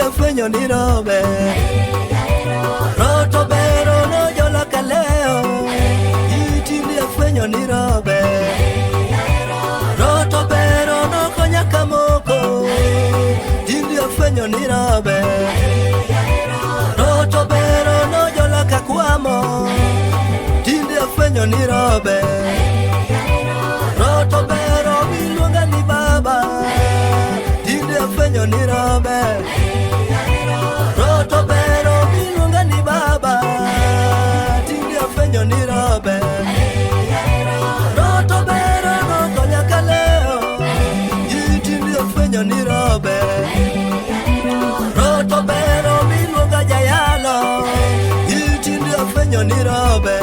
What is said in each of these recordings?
afwenyo ni robe roto bero no jola kaleo itindi afwenyo ni robe roto bero no konya kamoko tindi afwenyo ni robe roto bero no jola kakwamo tindi afwenyo ni robe roto bero miluonga ni baba tindi afwenyo ni robe roto bero miluonga ni baba tindi afwenyo ni robe roto bero no konya kaleo tindi afwenyo ni robe roto bero miluonga jayalo tindi afwenyo ni robe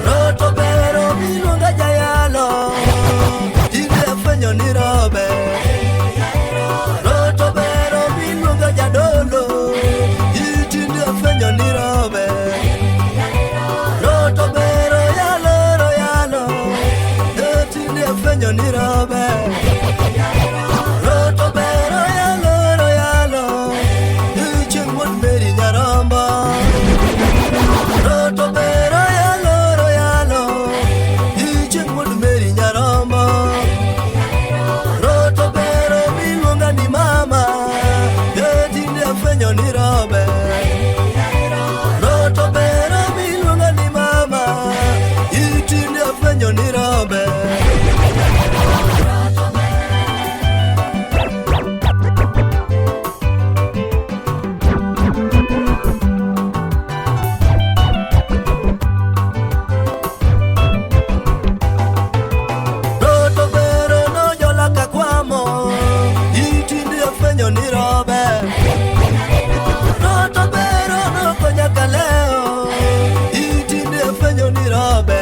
roto bero miluonga jayalo tindi afwenyo ni robe roto bero miluonga jadolo tindi afwenyo ni robe roto bero yalo tindi afwenyo ni robe roto bero yalo chieng' wuod Meri Nyarombo roto bero yalo chieng' wuod Meri Nyarombo roto bero miluonga ni mama tindi afwenyo ni robe roto bero miluonga ni mama tindi afwenyo ni robe roto bero no jola kakwamo tindi afwenyo ni robe roto bero no konya kaleo tindi afwenyo ni robe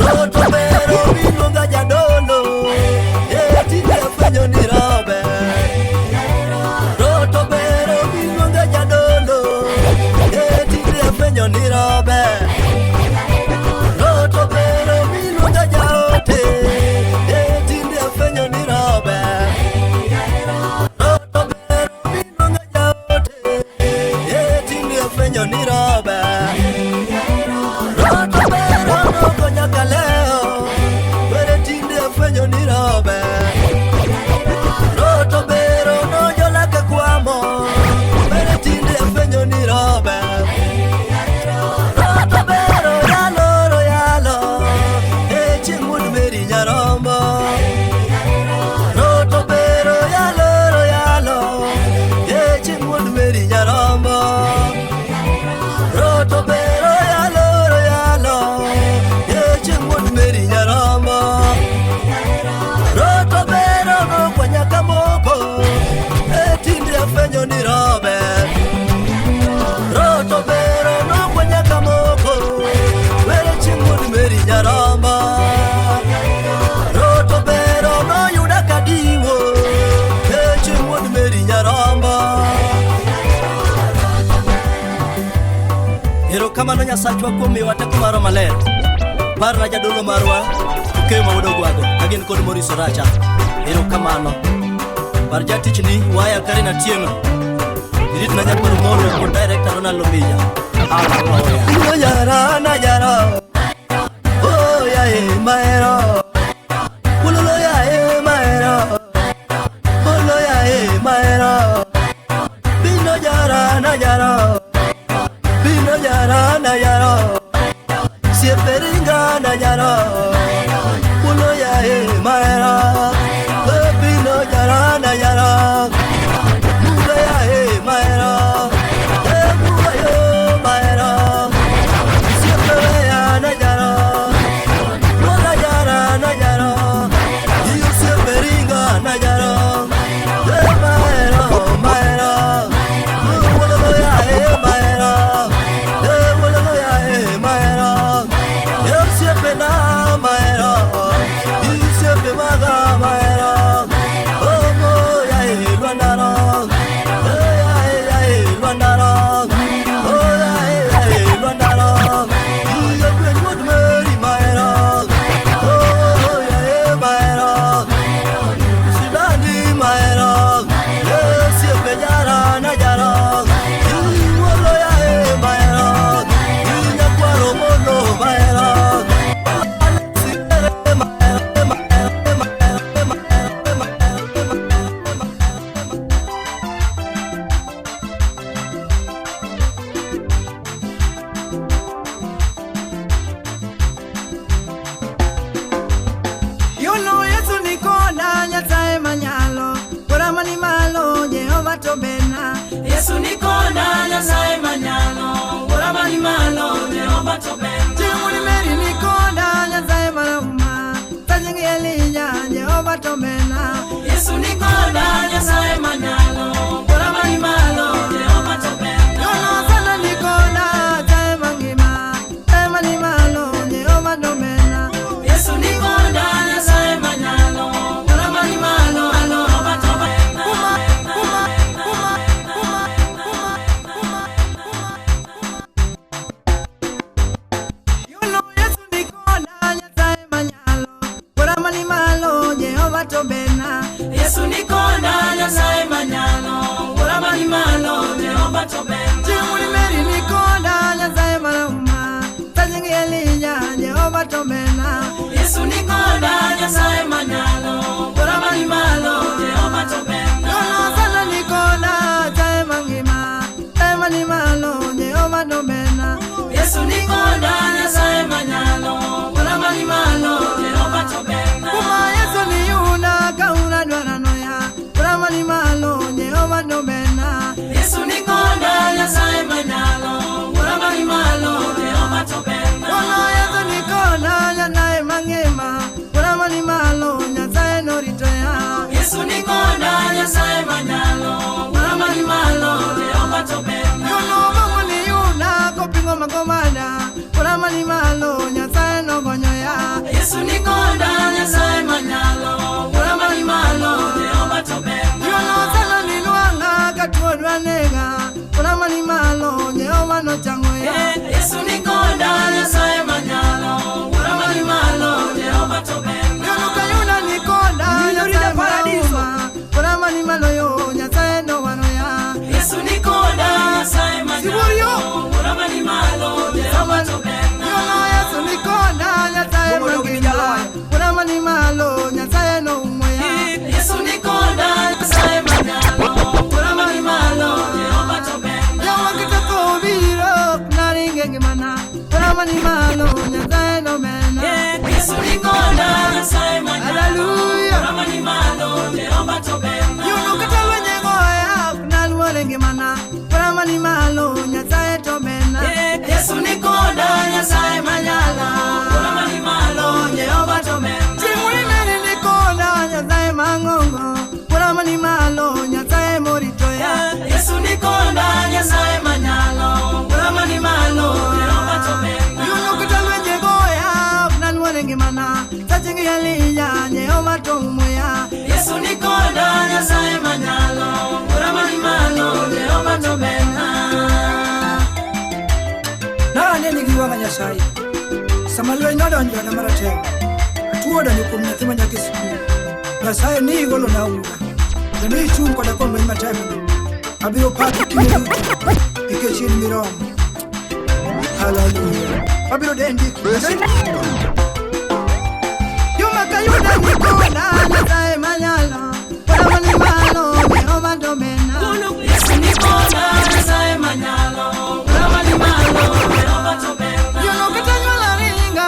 roto bero miluonga jadolo tindi afwenyo ni robe roto bero miluonga jadolo tindi afwenyo ni robe roto bero miluonga jaote tindi afwenyo ni robe roto bero miluonga jaote tindi afwenyo ni robe roto bero no konya kaleo were tindi afwenyo ni robe roto bero no jola kakwamo were tindi afwenyo ni robe roto bero yalo chieng' wuod Meri Nyarombo roto bero yalo chieng' wuod Meri Nyarombo roto bero yalo chieng' wuod Meri Nyarombo roto bero no konya kamoko tindi afwenyo ni robe roto bero no konya kamoko were chieng' wuod Meri Nyarombo roto bero no yuda kadiwo chieng' wuod Meri Nyarombo erokamano Nyasachwa kuom miyowa teko maro maler parna jadolo marwa okeyo mawuod ogwado kagin kod Maurice Racha erokamano par jatichni waya Karen Atieno iritna nyakod molo kod director Ronald Lomija najaro oh yae maero ulolo yae maero olo yae maero bino jara najaro sieperinga najaro ulo yae maero bino jara najaro muga yae maero muga yo maero sieperea najaro ni malo Jehova to bena. Yesu nikonda Nyasaye manyalo, Bora ni malo Jehova to bena. Chimuli meri nikonda Nyasaye maluma, Tajingi Elija Jehova to bena. Yesu nikonda Nyasaye manyalo, Bora ni malo Jehova to bena. Yono sana nikonda Jae mangima, Ema ni malo Jehova to bena. Yesu nikonda Nyasaye manyalo, Bora ni malo Jehova to bena. Yono Yesu nikonda Nyasaye manyalo, Bora ni malo Jehova to bena. Yesu nikonda Nyasaye manyalo, Bora ni malo Jehova to bena. Chimuli meri nikonda Nyasaye maluma, Tajingi Elija Jehova to bena. Yesu nikonda Nyasaye manyalo, Bora ni malo Jehova to bena. Yono sana nikonda Jae mangima, Ema ni malo Jehova to bena. Yesu nikonda Nyasaye manyalo, Bora ni malo Jehova to bena. Kuma Yesu ni yuna kauna dwana noya, Bora ni malo Jehova to bena. Yesu nikonda Nyasaye manyalo, Bora ni malo Jehova to bena. Yono Yesu nikonda Nyasaye mangima, Bora ni malo Nyasaye no ritoya. Yesu nikonda Nyasaye manyalo, Bora ni malo Jehova to bena. Yono Mungu ni yuna kopingo magomada, Bora ni malo Nyasaye no gonyoya. Yesu nikonda Nyasaye manyalo, Bora ni malo Jehova to bena. Yono sana ni luanga katuo dwanega, Bora ni malo Jehova no changoya. Yesu nikonda Nyasaye manyalo, Bora ni malo Jehova to bena. Yono kayuna nikonda Nyasaye maluma, Bora ni malo yo Nyasaye no wanoya. Yesu nikonda Nyasaye manyalo, Bora ni malo Jehova to bena. Yono Yesu nikonda Nyasaye mangima, Bora ni malo Nyasaye no umoya. Yesu nikonda Nyasaye manyalo, Bora ni malo Jehova to bena. Yawa kitako viro naringe ngimana, Bora ni malo Nyasaye no mena. Yesu nikonda Nyasaye manyalo, Hallelujah. Bora ni malo Jehova to bena. Yono katalo nyegoya naluore ngimana, Bora ni malo Nyasaye to mena. Yesu nikonda Nyasaye manyalo, Bora ni malo Jehova to bena. Chimuli meri nikonda Nyasaye mangongo, Bora ni malo Nyasaye moritoya. Yesu nikonda Nyasaye manyalo, Bora ni malo Jehova to bena. Yono katalo nyegoya naluore ngimana, Tajingi Elija Jehova to umoya. Yesu nikonda Nyasaye manyalo, Bora ni malo Jehova to bena. Nane nigiwanga Nyasaye samalwe nodonjo na maratego atuoda ni kuom nyathi manyaka e sikul. Nyasaye ni igolo na ura kendo ichung' koda kuom lweny matekno. Abiro paki kinde duto nikech in miromo. Haleluya. Abiro dendi Yuma kayuda nikonda Nyasaye manyalo, Bora ni malo Jehova to bena. Yesu nikonda Nyasaye manyalo, Bora ni malo Jehova to bena. Yono katanyuola ringa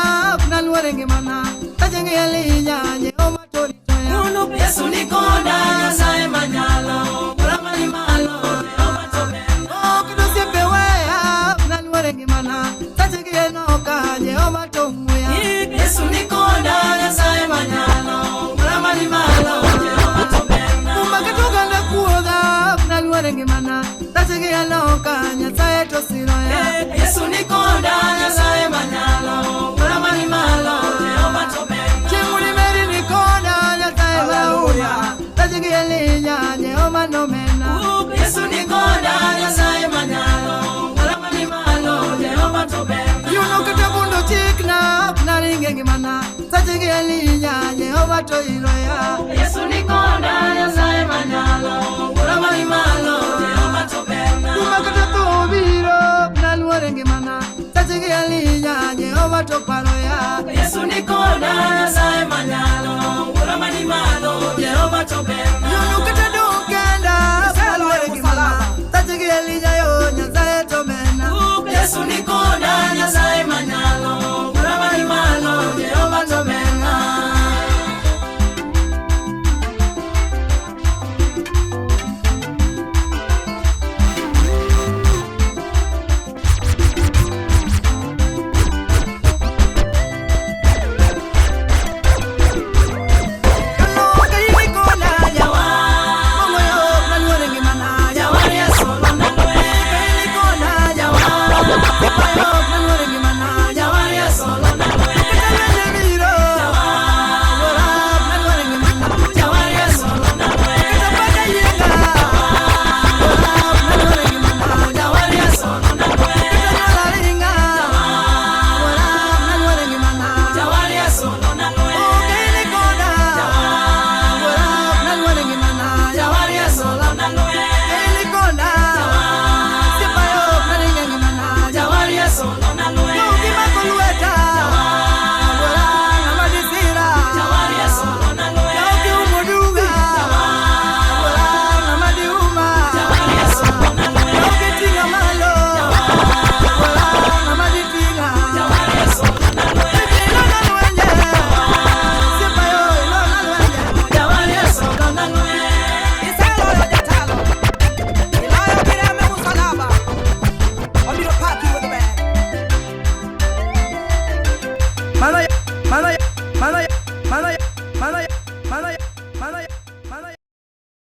naluore ngimana, Tajingi Elija Jehova to ritoya. Yesu nikonda Nyasaye manyalo, Bora ni malo Jehova to bena. Kidosiepe weya naluore ngimana, Tajingi Enoka Jehova to umoya. Yesu nikonda Nyasaye manyalo, Bora ni malo Jehova to bena. Kumba katuganda kuoga naluore ngimana, Tajingi Enoka Nyasaye to siroya. Yesu nikonda Nyasaye manyalo, Bora ni malo Jehova to bena. Chimuli meri nikonda Nyasaye maluma, Tajingi Elija Jehova no mena. Yesu nikonda Nyasaye manyalo, Bora ni malo Jehova to bena. Yono katabundo chikna naringe ngimana, Tajingi Elija Jehova to iroya. Yesu nikonda Nyasaye manyalo, Bora ni malo Jehova to bena. Kuma katako viro naluore ngimana, Tajingi Elija Jehova to paroya. Yesu nikonda Nyasaye manyalo, Bora ni malo Jehova to bena. Yono katadukenda naluore ngimana, Tajingi Elija yo Nyasaye to mena. Yesu nikonda Nyasaye manyalo, Bora ni malo Jehova to bena. mano